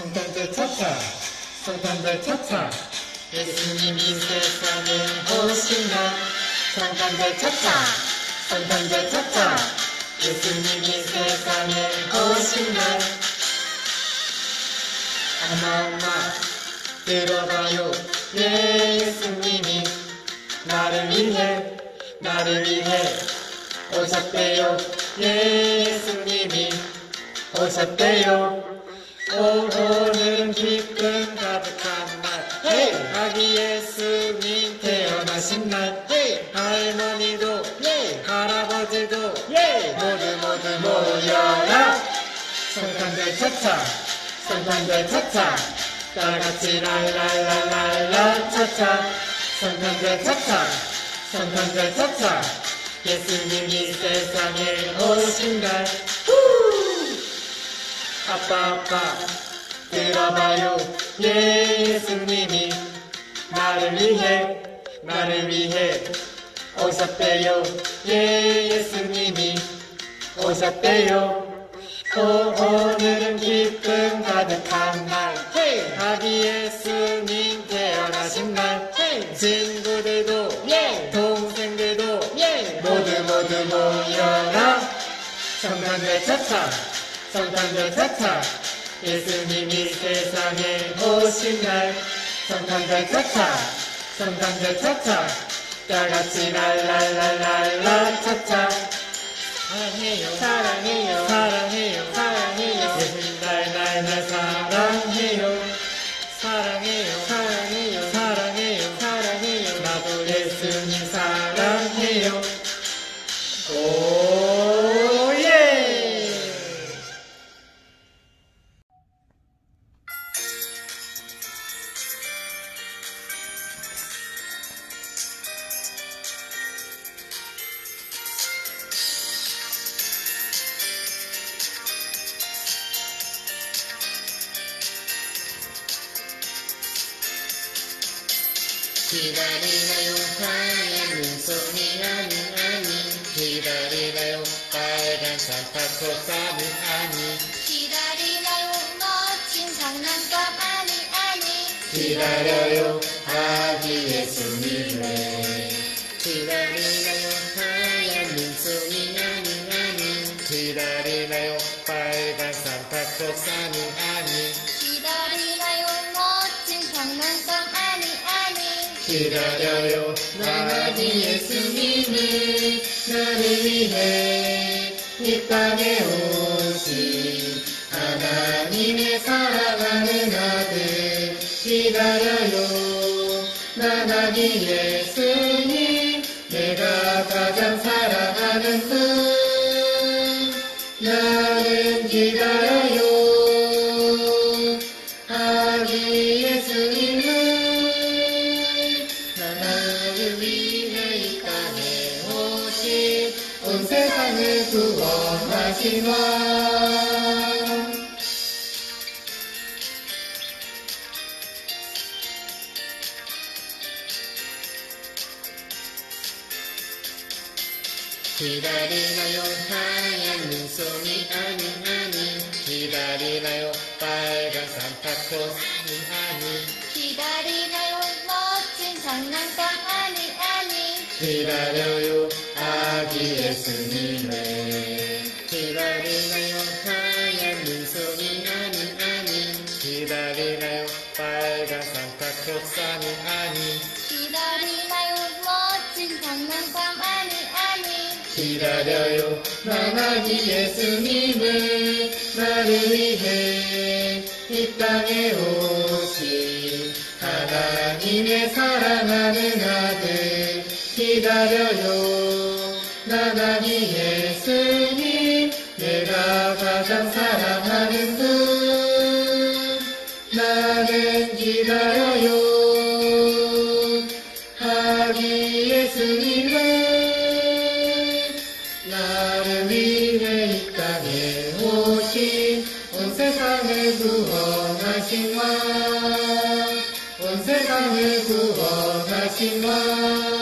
성탄절 차차 성탄절 차차 예수님이 세상에 오신 날 성탄절 차차 성탄절 차차 예수님이 세상에 오신 날 엄마 들어봐요 예수님이 나를 위해 오셨대요 예수님이 오셨대요 오늘은 기쁨 가득한 날 hey! 아기 예수님 태어나신 날 hey! 할머니도 yeah! 할아버지도 yeah! 모두 모여라 성탄절 차차 성탄절 차차 다같이 랄랄랄랄라 차차 성탄절 차차 성탄절 차차 예수님이 세상에 오신 날 아빠 들어봐요 예수님이 나를 위해 오셨대요 예수님이 오셨대요 오늘은 기쁨 가득한 날 hey! 아기 예수님 태어나신 날 hey! 친구들도 yeah! 동생들도 yeah! 모두 모여라 성탄절 차차 성탄절 차차 예수님이 세상에 오신 날 성탄절 차차 성탄절 차차 다같이 랄랄랄랄라 차차 사랑해요 예수님 날 사랑해요 나도 예수님 사랑해요 오예 기다리나요 하얀 눈송이 아니 기다리나요 빨간 산타클로스 아니 기다리나요 멋진 장난감 아니 기다려요 아기 예수님을 기다리나요 하얀 눈송이 아니 기다리나요 빨간 산타클로스 아니 기다리나요 멋진 장난감 아니 기다려요 아기 예수님을 나를 위해 이 땅에 오신 하나님의 사랑하는 아들 기다려요 아기 예수님 내가 가장 사랑하는 분 나는 기다려요 아기 예수님을 나를 위해 이 땅에 오신 온 세상을 구원하신 왕 기다리나요 하얀 눈송이 아니 기다리나요 빨간 산타클로스 아니 기다리나요 멋진 장난감 아니 기다려요 아기 예수님을 기다리나요 하얀 눈송이 아니 기다리나요 빨간 산타클로스 아니 기다리나요 멋진 장난감 아니 기다려요 아기 예수님을 나를 위해 이 땅에 오신 하나님의 사랑하는 아들 기다려요 아기 예수님 내가 가장 사랑하는 분 나는 기다려요 아기 예수님을 나를 위해 이 땅에 오신 온 세상을 구원하신 왕 온 세상을 구원하신 왕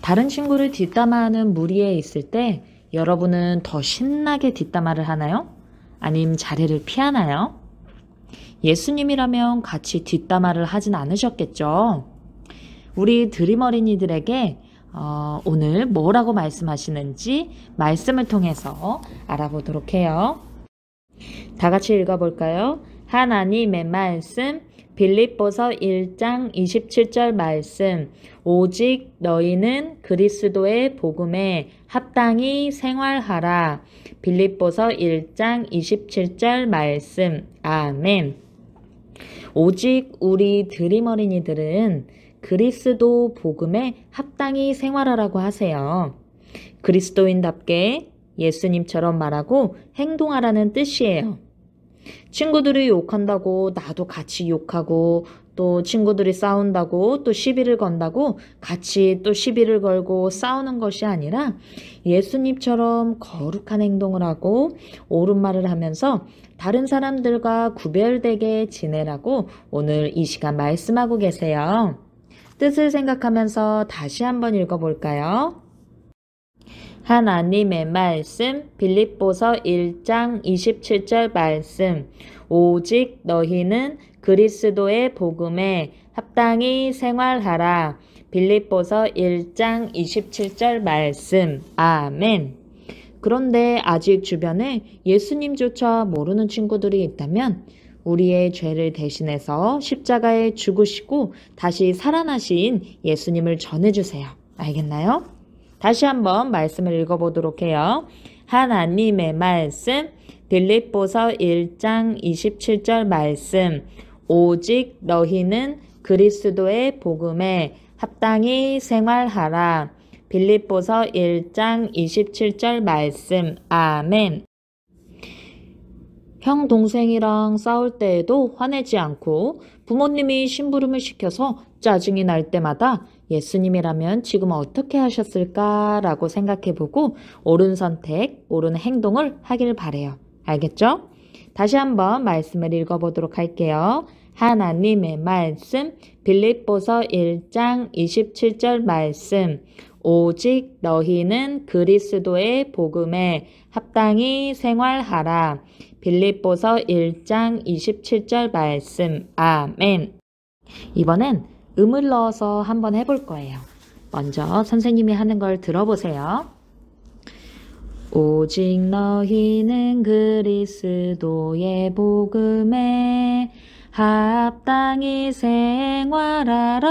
다른 친구를 뒷담화하는 무리에 있을 때 여러분은 더 신나게 뒷담화를 하나요? 아님 자리를 피하나요? 예수님이라면 같이 뒷담화를 하진 않으셨겠죠? 우리 드림 어린이들에게 오늘 뭐라고 말씀하시는지 말씀을 통해서 알아보도록 해요. 다 같이 읽어볼까요? 하나님의 말씀, 빌립보서 1장 27절 말씀. 오직 너희는 그리스도의 복음에 합당히 생활하라. 빌립보서 1장 27절 말씀. 아멘. 오직 우리 드림 어린이들은 그리스도 복음에 합당히 생활하라고 하세요. 그리스도인답게 예수님처럼 말하고 행동하라는 뜻이에요. 친구들이 욕한다고 나도 같이 욕하고, 또 친구들이 싸운다고 또 시비를 건다고 같이 또 시비를 걸고 싸우는 것이 아니라 예수님처럼 거룩한 행동을 하고 옳은 말을 하면서 다른 사람들과 구별되게 지내라고 오늘 이 시간 말씀하고 계세요. 뜻을 생각하면서 다시 한번 읽어볼까요? 하나님의 말씀, 빌립보서 1장 27절 말씀. 오직 너희는 그리스도의 복음에 합당히 생활하라. 빌립보서 1장 27절 말씀. 아멘. 그런데 아직 주변에 예수님조차 모르는 친구들이 있다면 우리의 죄를 대신해서 십자가에 죽으시고 다시 살아나신 예수님을 전해주세요. 알겠나요? 다시 한번 말씀을 읽어보도록 해요. 하나님의 말씀, 빌립보서 1장 27절 말씀. 오직 너희는 그리스도의 복음에 합당히 생활하라. 빌립보서 1장 27절 말씀. 아멘. 형 동생이랑 싸울 때에도 화내지 않고 부모님이 심부름을 시켜서 짜증이 날 때마다 예수님이라면 지금 어떻게 하셨을까라고 생각해보고 옳은 선택, 옳은 행동을 하길 바래요. 알겠죠? 다시 한번 말씀을 읽어보도록 할게요. 하나님의 말씀, 빌립보서 1장 27절 말씀. 오직 너희는 그리스도의 복음에 합당히 생활하라. 빌립보서 1장 27절 말씀. 아멘. 이번엔 음을 넣어서 한번 해볼 거예요. 먼저 선생님이 하는 걸 들어보세요. 오직 너희는 그리스도의 복음에 합당히 생활하라.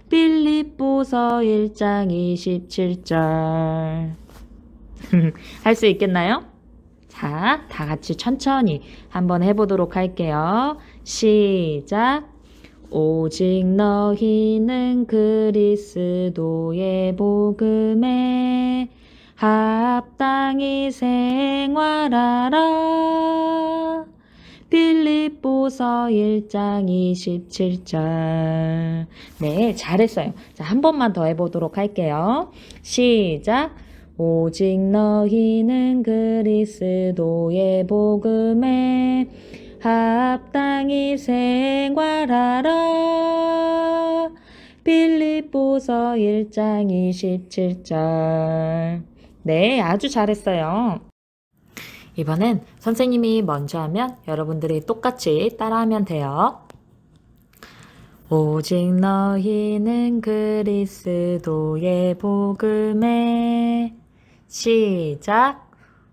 빌립보서 1장 27절. 할 수 있겠나요? 자, 다 같이 천천히 한번 해보도록 할게요. 시작. 오직 너희는 그리스도의 복음에 합당히 생활하라. 빌립보서 1장 27절. 네, 잘했어요. 자, 한 번만 더 해보도록 할게요. 시작. 오직 너희는 그리스도의 복음에 합당히 생활하라. 빌립보서 1장 27절. 네, 아주 잘했어요. 이번엔 선생님이 먼저 하면 여러분들이 똑같이 따라하면 돼요. 오직 너희는 그리스도의 복음에 시작.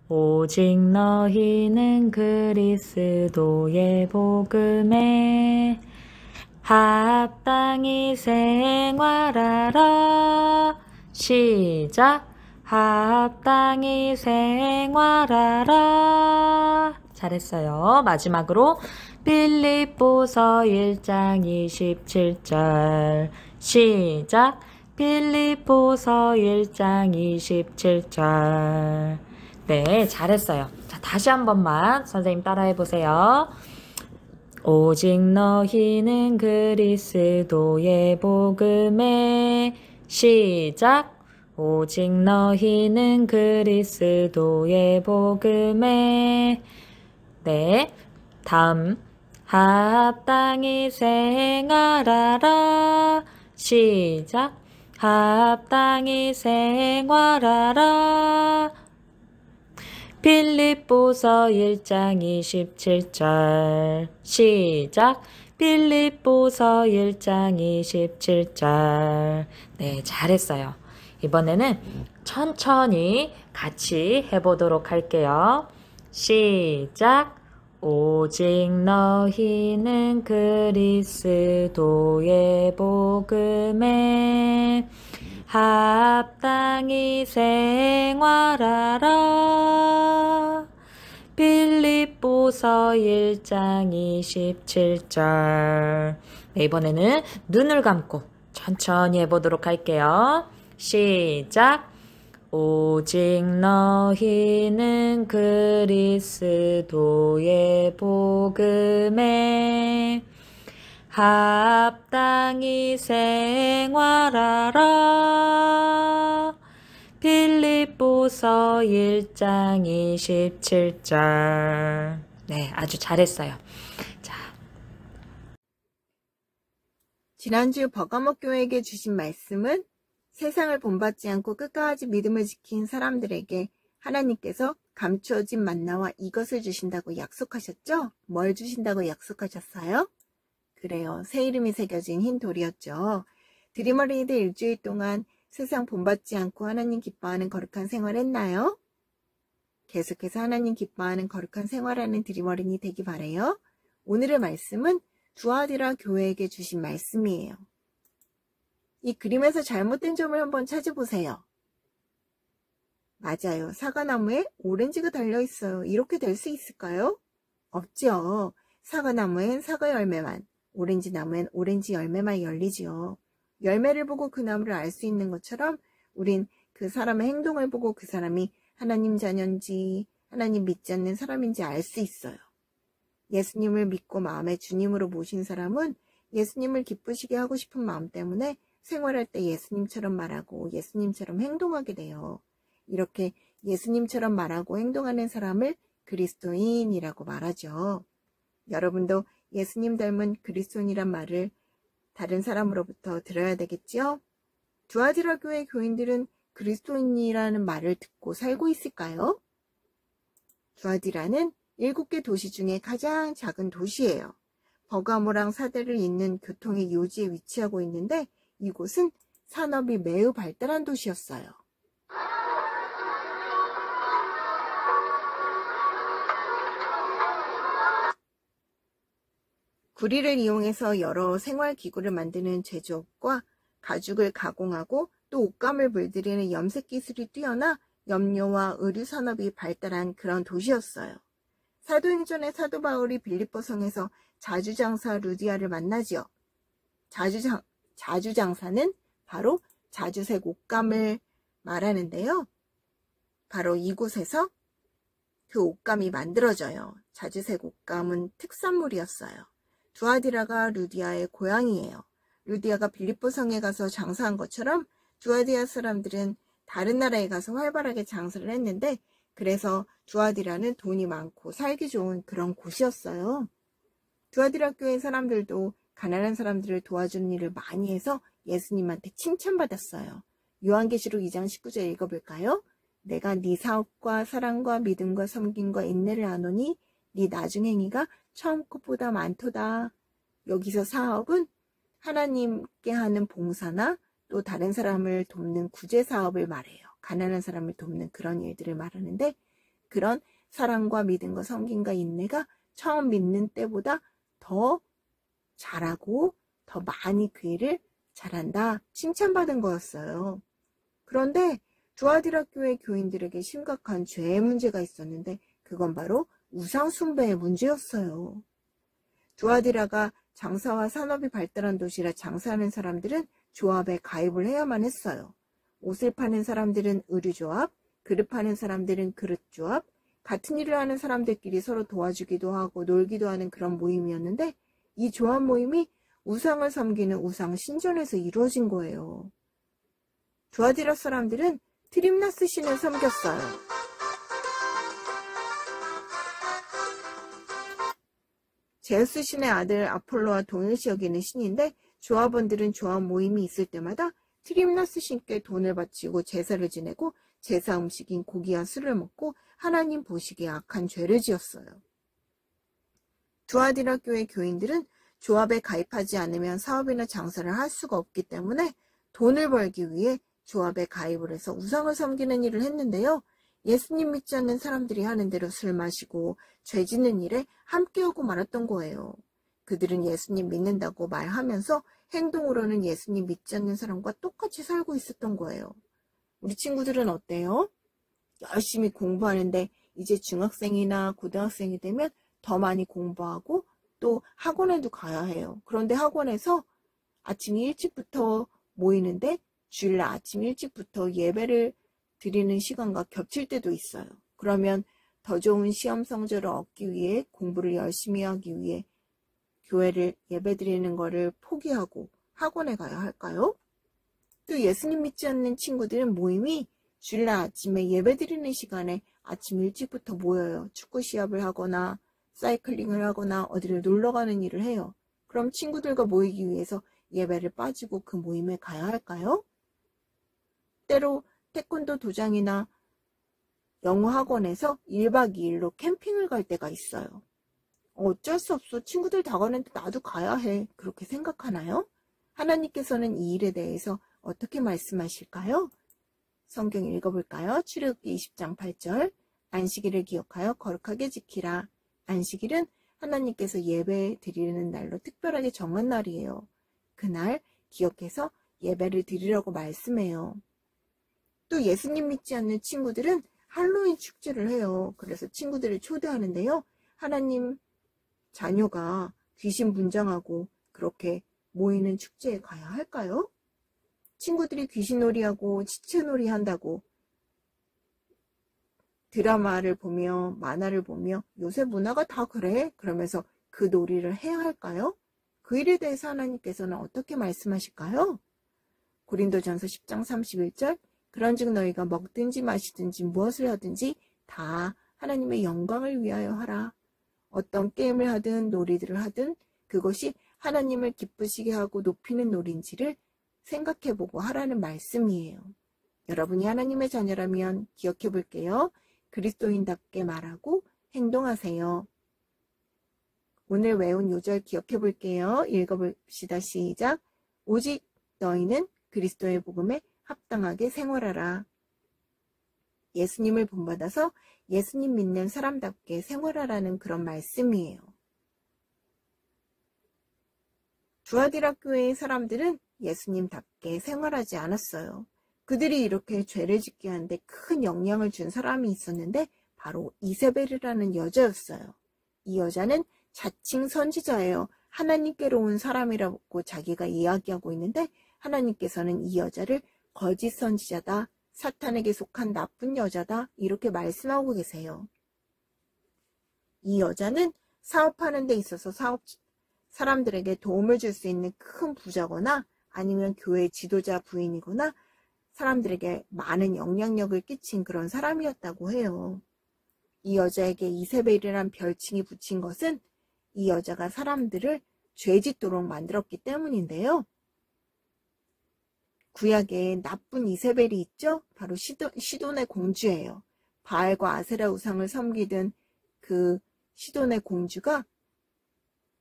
오직 너희는 그리스도의 복음에 합당히 생활하라. 시작. 합당히 생활하라. 잘했어요. 마지막으로 빌립보서 1장 27절. 시작. 빌립보서 1장 27절. 네, 잘했어요. 자, 다시 한 번만 선생님 따라해 보세요. 오직 너희는 그리스도의 복음에 시작. 오직 너희는 그리스도의 복음에 네, 다음 합당히 생활하라. 시작. 합당히 생활하라. 빌립보서 1장 27절. 시작. 빌립보서 1장 27절. 네, 잘했어요. 이번에는 천천히 같이 해보도록 할게요. 시작. 오직 너희는 그리스도의 복음에 합당히 생활하라. 빌립보서 1장 27절. 네, 이번에는 눈을 감고 천천히 해보도록 할게요. 시작. 오직 너희는 그리스도의 복음에 합당히 생활하라. 빌립보서 1장 27절. 네, 아주 잘했어요. 자, 지난주 버가목 교회에게 주신 말씀은 세상을 본받지 않고 끝까지 믿음을 지킨 사람들에게 하나님께서 감추어진 만나와 이것을 주신다고 약속하셨죠? 뭘 주신다고 약속하셨어요? 그래요. 새 이름이 새겨진 흰 돌이었죠. 드림어린이들 일주일 동안 세상 본받지 않고 하나님 기뻐하는 거룩한 생활 했나요? 계속해서 하나님 기뻐하는 거룩한 생활하는 드림어린이 되기 바래요. 오늘의 말씀은 두아디라 교회에게 주신 말씀이에요. 이 그림에서 잘못된 점을 한번 찾아보세요. 맞아요. 사과나무에 오렌지가 달려있어요. 이렇게 될 수 있을까요? 없죠. 사과나무엔 사과 열매만, 오렌지 나무엔 오렌지 열매만 열리지요. 열매를 보고 그 나무를 알 수 있는 것처럼 우린 그 사람의 행동을 보고 그 사람이 하나님 자녀인지 하나님 믿지 않는 사람인지 알 수 있어요. 예수님을 믿고 마음에 주님으로 모신 사람은 예수님을 기쁘시게 하고 싶은 마음 때문에 생활할 때 예수님처럼 말하고 예수님처럼 행동하게 돼요. 이렇게 예수님처럼 말하고 행동하는 사람을 그리스도인이라고 말하죠. 여러분도 예수님 닮은 그리스도인이란 말을 다른 사람으로부터 들어야 되겠지요? 두아디라 교회 교인들은 그리스도인이라는 말을 듣고 살고 있을까요? 두아디라는 7개 도시 중에 가장 작은 도시예요. 버가모랑 사대를 잇는 교통의 요지에 위치하고 있는데 이곳은 산업이 매우 발달한 도시였어요. 구리를 이용해서 여러 생활기구를 만드는 제조업과 가죽을 가공하고 또 옷감을 물들이는 염색 기술이 뛰어나 염료와 의류 산업이 발달한 그런 도시였어요. 사도행전의 사도 바울이 빌립보 성에서 자주장사 루디아를 만나지요. 자주장사는 바로 자주색 옷감을 말하는데요. 바로 이곳에서 그 옷감이 만들어져요. 자주색 옷감은 특산물이었어요. 두아디라가 루디아의 고향이에요. 루디아가 빌립보 성에 가서 장사한 것처럼 두아디라 사람들은 다른 나라에 가서 활발하게 장사를 했는데 그래서 두아디라는 돈이 많고 살기 좋은 그런 곳이었어요. 두아디라 교회 사람들도 가난한 사람들을 도와주는 일을 많이 해서 예수님한테 칭찬받았어요. 요한계시록 2장 19절 읽어볼까요? 내가 네 사업과 사랑과 믿음과 섬김과 인내를 아노니 네 나중 행위가 처음 것보다 많도다. 여기서 사업은 하나님께 하는 봉사나 또 다른 사람을 돕는 구제 사업을 말해요. 가난한 사람을 돕는 그런 일들을 말하는데 그런 사랑과 믿음과 섬김과 인내가 처음 믿는 때보다 더 잘하고 더 많이 그 일을 잘한다. 칭찬받은 거였어요. 그런데 두아디라 교회 교인들에게 심각한 죄의 문제가 있었는데 그건 바로 우상 숭배의 문제였어요. 두아디라가 장사와 산업이 발달한 도시라 장사하는 사람들은 조합에 가입을 해야만 했어요. 옷을 파는 사람들은 의류조합, 그릇 파는 사람들은 그릇조합, 같은 일을 하는 사람들끼리 서로 도와주기도 하고 놀기도 하는 그런 모임이었는데 이 조합 모임이 우상을 섬기는 우상 신전에서 이루어진 거예요. 두아디라 사람들은 트림나스 신을 섬겼어요. 제우스 신의 아들 아폴로와 동일시 여기는 신인데 조합원들은 조합 모임이 있을 때마다 트림나스 신께 돈을 바치고 제사를 지내고 제사 음식인 고기와 술을 먹고 하나님 보시기에 악한 죄를 지었어요. 두아디라 교회 교인들은 조합에 가입하지 않으면 사업이나 장사를 할 수가 없기 때문에 돈을 벌기 위해 조합에 가입을 해서 우상을 섬기는 일을 했는데요. 예수님 믿지 않는 사람들이 하는 대로 술 마시고 죄 짓는 일에 함께하고 말았던 거예요. 그들은 예수님 믿는다고 말하면서 행동으로는 예수님 믿지 않는 사람과 똑같이 살고 있었던 거예요. 우리 친구들은 어때요? 열심히 공부하는데 이제 중학생이나 고등학생이 되면 더 많이 공부하고 또 학원에도 가야 해요. 그런데 학원에서 아침 일찍부터 모이는데 주일날 아침 일찍부터 예배를 드리는 시간과 겹칠 때도 있어요. 그러면 더 좋은 시험 성적을 얻기 위해 공부를 열심히 하기 위해 교회를 예배 드리는 거를 포기하고 학원에 가야 할까요? 또 예수님 믿지 않는 친구들은 모임이 주일날 아침에 예배 드리는 시간에 아침 일찍부터 모여요. 축구 시합을 하거나 사이클링을 하거나 어디를 놀러 가는 일을 해요. 그럼 친구들과 모이기 위해서 예배를 빠지고 그 모임에 가야 할까요? 때로 태권도 도장이나 영어 학원에서 1박 2일로 캠핑을 갈 때가 있어요. 어쩔 수 없어. 친구들 다 가는데 나도 가야 해. 그렇게 생각하나요? 하나님께서는 이 일에 대해서 어떻게 말씀하실까요? 성경 읽어볼까요? 출애굽기 20장 8절 안식일을 기억하여 거룩하게 지키라. 안식일은 하나님께서 예배 드리는 날로 특별하게 정한 날이에요. 그날 기억해서 예배를 드리라고 말씀해요. 또 예수님 믿지 않는 친구들은 할로윈 축제를 해요. 그래서 친구들을 초대하는데요. 하나님 자녀가 귀신 분장하고 그렇게 모이는 축제에 가야 할까요? 친구들이 귀신놀이하고 시체놀이 한다고 드라마를 보며 만화를 보며 요새 문화가 다 그래? 그러면서 그 놀이를 해야 할까요? 그 일에 대해서 하나님께서는 어떻게 말씀하실까요? 고린도전서 10장 31절 그런즉 너희가 먹든지 마시든지 무엇을 하든지 다 하나님의 영광을 위하여 하라. 어떤 게임을 하든 놀이들을 하든 그것이 하나님을 기쁘시게 하고 높이는 놀인지를 생각해보고 하라는 말씀이에요. 여러분이 하나님의 자녀라면 기억해 볼게요. 그리스도인답게 말하고 행동하세요. 오늘 외운 요절 기억해 볼게요. 읽어봅시다. 시작. 오직 너희는 그리스도의 복음에 합당하게 생활하라. 예수님을 본받아서 예수님 믿는 사람답게 생활하라는 그런 말씀이에요. 두아디라 교회의 사람들은 예수님답게 생활하지 않았어요. 그들이 이렇게 죄를 짓게 하는데 큰 영향을 준 사람이 있었는데 바로 이세벨이라는 여자였어요. 이 여자는 자칭 선지자예요. 하나님께로 온 사람이라고 자기가 이야기하고 있는데 하나님께서는 이 여자를 거짓 선지자다, 사탄에게 속한 나쁜 여자다 이렇게 말씀하고 계세요. 이 여자는 사업하는 데 있어서 사람들에게 도움을 줄 수 있는 큰 부자거나 아니면 교회 지도자 부인이거나 사람들에게 많은 영향력을 끼친 그런 사람이었다고 해요. 이 여자에게 이세벨이란 별칭이 붙인 것은 이 여자가 사람들을 죄짓도록 만들었기 때문인데요. 구약에 나쁜 이세벨이 있죠? 바로 시돈의 공주예요. 바알과 아세라 우상을 섬기던 그 시돈의 공주가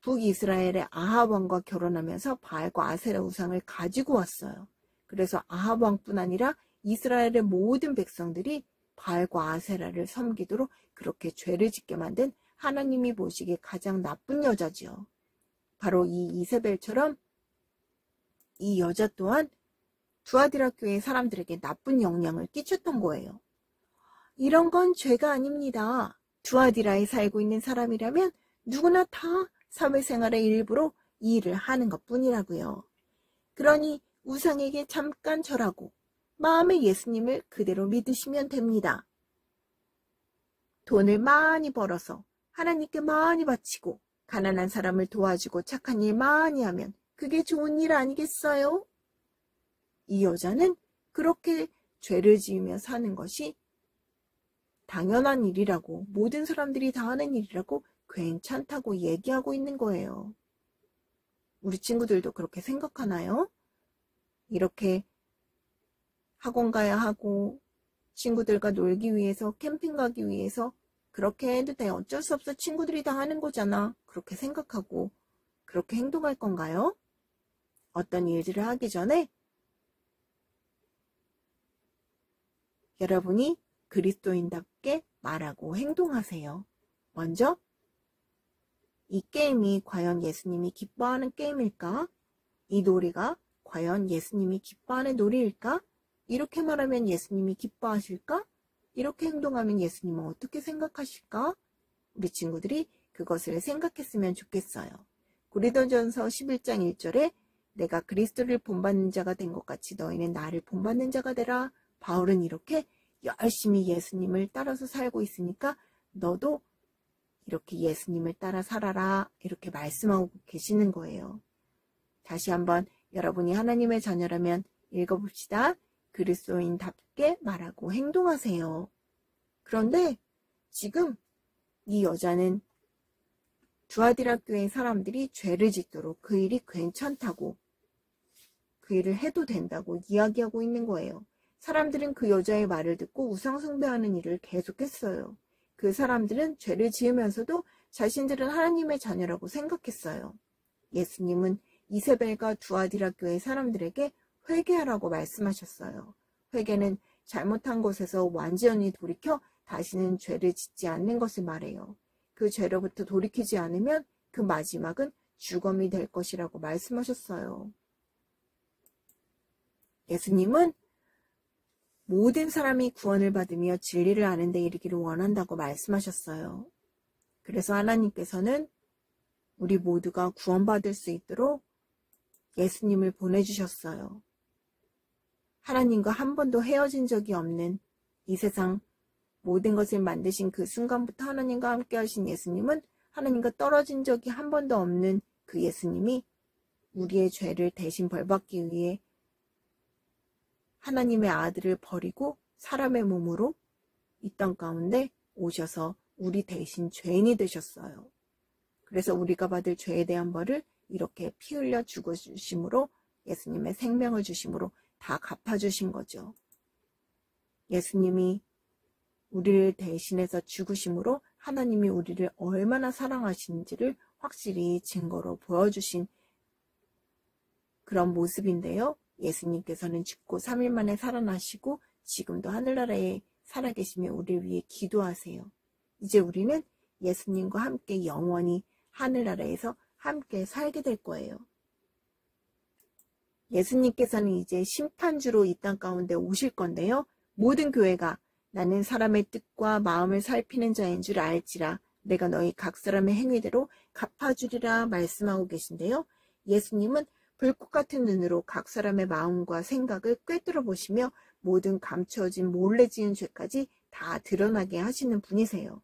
북이스라엘의 아합 왕과 결혼하면서 바알과 아세라 우상을 가지고 왔어요. 그래서 아합 왕뿐 아니라 이스라엘의 모든 백성들이 바알과 아세라를 섬기도록 그렇게 죄를 짓게 만든 하나님이 보시기에 가장 나쁜 여자지요. 바로 이 이세벨처럼 이 여자 또한 두아디라 교회 사람들에게 나쁜 영향을 끼쳤던 거예요. 이런 건 죄가 아닙니다. 두아디라에 살고 있는 사람이라면 누구나 다 사회생활의 일부로 이 일을 하는 것뿐이라고요. 그러니 우상에게 잠깐 절하고 마음의 예수님을 그대로 믿으시면 됩니다. 돈을 많이 벌어서 하나님께 많이 바치고 가난한 사람을 도와주고 착한 일 많이 하면 그게 좋은 일 아니겠어요? 이 여자는 그렇게 죄를 지으며 사는 것이 당연한 일이라고, 모든 사람들이 다 하는 일이라고 괜찮다고 얘기하고 있는 거예요. 우리 친구들도 그렇게 생각하나요? 이렇게 학원 가야 하고 친구들과 놀기 위해서 캠핑 가기 위해서 그렇게 해도 돼. 어쩔 수 없어. 친구들이 다 하는 거잖아. 그렇게 생각하고 그렇게 행동할 건가요? 어떤 일들을 하기 전에 여러분이 그리스도인답게 말하고 행동하세요. 먼저 이 게임이 과연 예수님이 기뻐하는 게임일까? 이 놀이가 과연 예수님이 기뻐하는 놀이일까? 이렇게 말하면 예수님이 기뻐하실까? 이렇게 행동하면 예수님은 어떻게 생각하실까? 우리 친구들이 그것을 생각했으면 좋겠어요. 고린도전서 11장 1절에 내가 그리스도를 본받는 자가 된 것 같이 너희는 나를 본받는 자가 되라. 바울은 이렇게 열심히 예수님을 따라서 살고 있으니까 너도 이렇게 예수님을 따라 살아라. 이렇게 말씀하고 계시는 거예요. 다시 한번 여러분이 하나님의 자녀라면 읽어봅시다. 그리스도인답게 말하고 행동하세요. 그런데 지금 이 여자는 두아디라 교회 사람들이 죄를 짓도록 그 일이 괜찮다고, 그 일을 해도 된다고 이야기하고 있는 거예요. 사람들은 그 여자의 말을 듣고 우상 숭배하는 일을 계속했어요. 그 사람들은 죄를 지으면서도 자신들은 하나님의 자녀라고 생각했어요. 예수님은 이세벨과 두아디라 교회 사람들에게 회개하라고 말씀하셨어요. 회개는 잘못한 것에서 완전히 돌이켜 다시는 죄를 짓지 않는 것을 말해요. 그 죄로부터 돌이키지 않으면 그 마지막은 죽음이 될 것이라고 말씀하셨어요. 예수님은 모든 사람이 구원을 받으며 진리를 아는 데 이르기를 원한다고 말씀하셨어요. 그래서 하나님께서는 우리 모두가 구원받을 수 있도록 예수님을 보내주셨어요. 하나님과 한 번도 헤어진 적이 없는 이 세상 모든 것을 만드신 그 순간부터 하나님과 함께 하신 예수님은 하나님과 떨어진 적이 한 번도 없는 그 예수님이 우리의 죄를 대신 벌받기 위해 하나님의 아들을 버리고 사람의 몸으로 이 땅 가운데 오셔서 우리 대신 죄인이 되셨어요. 그래서 우리가 받을 죄에 대한 벌을 이렇게 피 흘려 죽어주심으로 예수님의 생명을 주심으로 다 갚아주신 거죠. 예수님이 우리를 대신해서 죽으심으로 하나님이 우리를 얼마나 사랑하시는지를 확실히 증거로 보여주신 그런 모습인데요. 예수님께서는 죽고 3일 만에 살아나시고 지금도 하늘나라에 살아계시며 우리를 위해 기도하세요. 이제 우리는 예수님과 함께 영원히 하늘나라에서 함께 살게 될 거예요. 예수님께서는 이제 심판주로 이 땅 가운데 오실 건데요. 모든 교회가 나는 사람의 뜻과 마음을 살피는 자인 줄 알지라 내가 너희 각 사람의 행위대로 갚아주리라 말씀하고 계신데요. 예수님은 불꽃 같은 눈으로 각 사람의 마음과 생각을 꿰뚫어 보시며 모든 감추어진 몰래 지은 죄까지 다 드러나게 하시는 분이세요.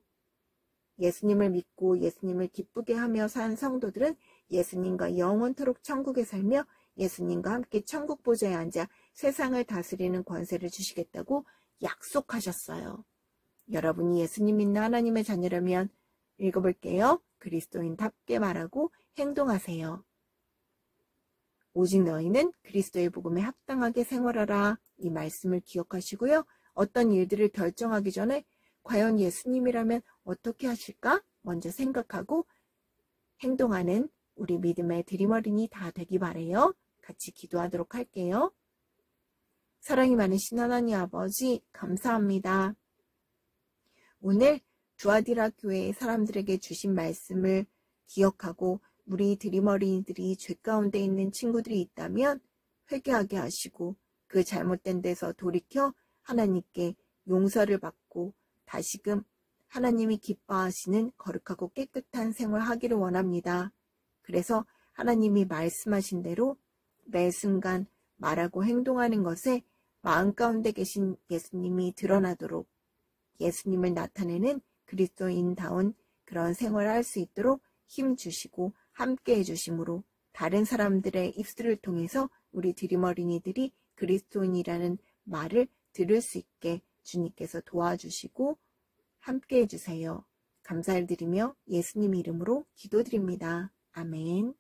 예수님을 믿고 예수님을 기쁘게 하며 산 성도들은 예수님과 영원토록 천국에 살며 예수님과 함께 천국 보좌에 앉아 세상을 다스리는 권세를 주시겠다고 약속하셨어요. 여러분이 예수님 믿는 하나님의 자녀라면 읽어볼게요. 그리스도인답게 말하고 행동하세요. 오직 너희는 그리스도의 복음에 합당하게 생활하라. 이 말씀을 기억하시고요. 어떤 일들을 결정하기 전에 과연 예수님이라면 어떻게 하실까? 먼저 생각하고 행동하는 우리 믿음의 드림어린이 다 되기 바라요. 같이 기도하도록 할게요. 사랑이 많으신 하나님 아버지 감사합니다. 오늘 두아디라 교회의 사람들에게 주신 말씀을 기억하고 우리 드림어린이들이 죄 가운데 있는 친구들이 있다면 회개하게 하시고 그 잘못된 데서 돌이켜 하나님께 용서를 받고 다시금 하나님이 기뻐하시는 거룩하고 깨끗한 생활하기를 원합니다. 그래서 하나님이 말씀하신 대로 매 순간 말하고 행동하는 것에 마음 가운데 계신 예수님이 드러나도록 예수님을 나타내는 그리스도인다운 그런 생활을 할 수 있도록 힘 주시고 함께 해주심으로 다른 사람들의 입술을 통해서 우리 드림어린이들이 그리스도인이라는 말을 들을 수 있게 주님께서 도와주시고 함께 해주세요. 감사를 드리며 예수님 이름으로 기도드립니다. 아멘.